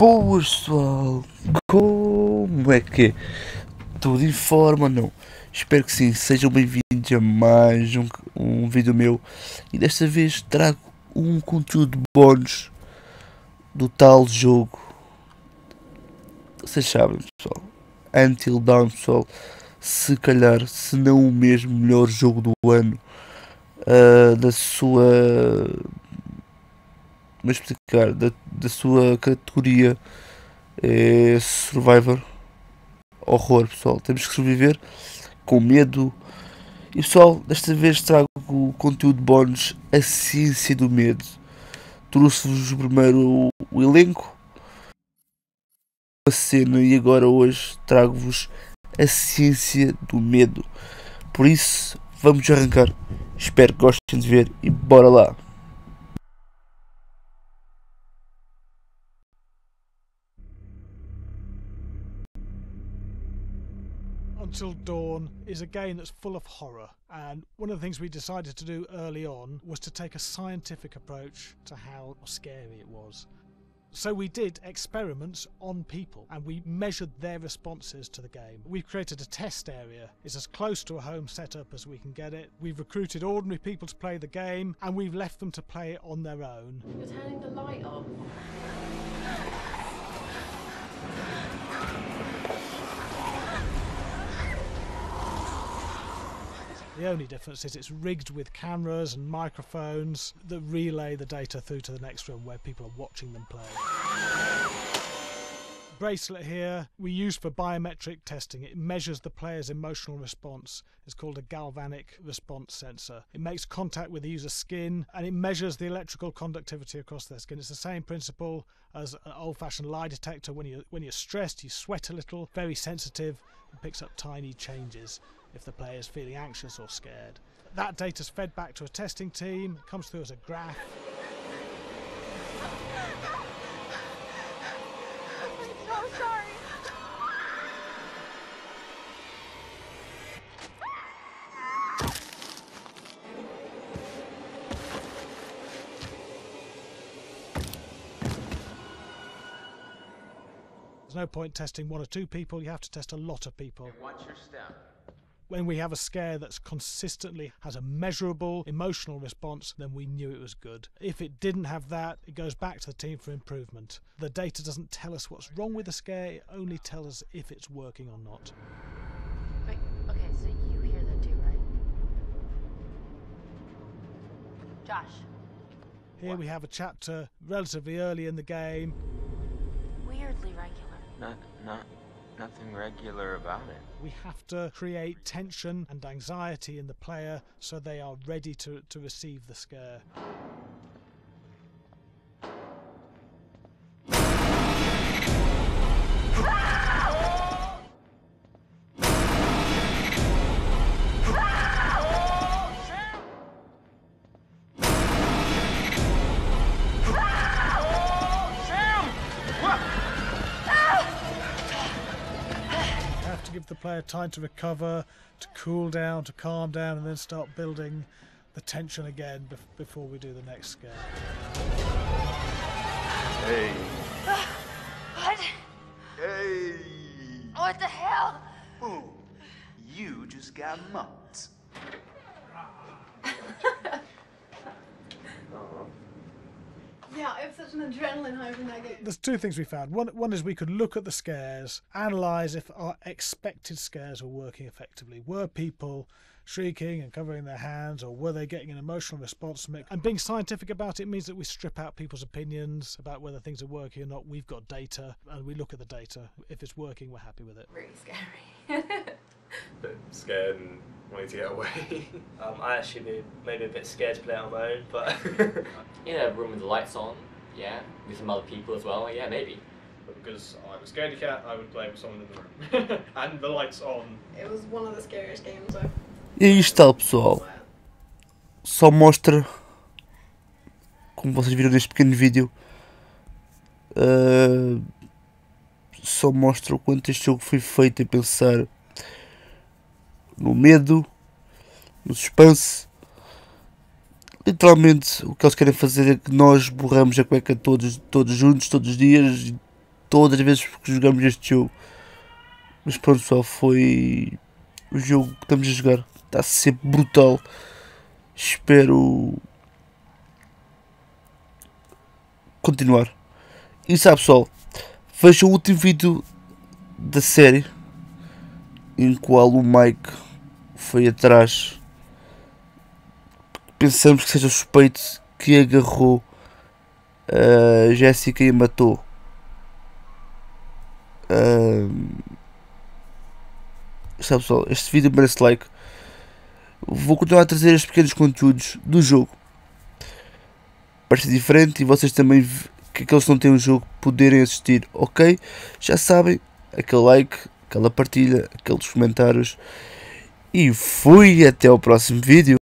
Boas pessoal, como é que é? Tudo em forma, não? Espero que sim, sejam bem-vindos a mais um vídeo meu. E desta vez trago um conteúdo bónus do tal jogo. Vocês sabem, pessoal, Until Dawn, pessoal. Se calhar, se não o mesmo melhor jogo do ano, da sua... Vamos explicar, da sua categoria é Survivor, horror, pessoal. Temos que sobreviver com medo. E pessoal, desta vez trago o conteúdo bónus, a Ciência do Medo. Trouxe-vos primeiro o elenco, a cena, e agora hoje trago-vos a Ciência do Medo. Por isso, vamos arrancar. Espero que gostem de ver e bora lá. Until Dawn is a game that's full of horror, and one of the things we decided to do early on was to take a scientific approach to how scary it was. So we did experiments on people and we measured their responses to the game. We've created a test area. It's as close to a home setup as we can get it. We've recruited ordinary people to play the game and we've left them to play it on their own. You're turning the light off. The only difference is it's rigged with cameras and microphones that relay the data through to the next room where people are watching them play. Bracelet here we use for biometric testing. It measures the player's emotional response. It's called a galvanic response sensor. It makes contact with the user's skin and it measures the electrical conductivity across their skin. It's the same principle as an old-fashioned lie detector. When you're stressed, you sweat a little. Very sensitive. It picks up tiny changes if the player is feeling anxious or scared. That data's fed back to a testing team, comes through as a graph. I'm so sorry. There's no point testing one or two people, you have to test a lot of people. Watch your step. When we have a scare that's consistently has a measurable emotional response, then we knew it was good. If it didn't have that, it goes back to the team for improvement. The data doesn't tell us what's wrong with the scare, it only tells us if it's working or not. Wait, okay, so you hear that too, right? Josh. Here we have a chapter relatively early in the game. Weirdly regular. Nothing regular about it. We have to create tension and anxiety in the player so they are ready to receive the scare. Give the player time to recover, to cool down, to calm down, and then start building the tension again before we do the next scare. Hey. What? Hey. What the hell? Boom. You just got mucked. Yeah, I have such an adrenaline high from that game. There's two things we found. One is we could look at the scares, analyse if our expected scares were working effectively. Were people shrieking and covering their hands, or were they getting an emotional response from it? And being scientific about it means that we strip out people's opinions about whether things are working or not. We've got data, and we look at the data. If it's working, we're happy with it. Really scary. Bit scared and wanting to get away. I actually be maybe a bit scared to play on my own, but in a room with the lights on, yeah, with some other people as well, yeah, maybe. But because I'm a scaredy cat, I would play with someone in the room. And the lights on. It was one of the scariest games I've... E aí está, pessoal. Só mostra, como vocês viram neste pequeno vídeo, só mostra o quanto este jogo foi feito em pensar no medo, no suspense. Literalmente o que eles querem fazer é que nós borramos a cueca todos juntos, todos os dias, todas as vezes que jogamos este jogo. Mas pronto pessoal, foi o jogo que estamos a jogar. Está a ser brutal. Espero continuar. E sabe pessoal, veja o último vídeo da série em qual o Mike foi atrás. Pensamos que seja o suspeito que agarrou a Jéssica e a matou. Sabe pessoal, este vídeo merece like. Vou continuar a trazer estes pequenos conteúdos do jogo. Parece diferente e vocês também, que aqueles que não têm um jogo, poderem assistir, ok? Já sabem, aquele like, aquela partilha, aqueles comentários. E fui até ao próximo vídeo.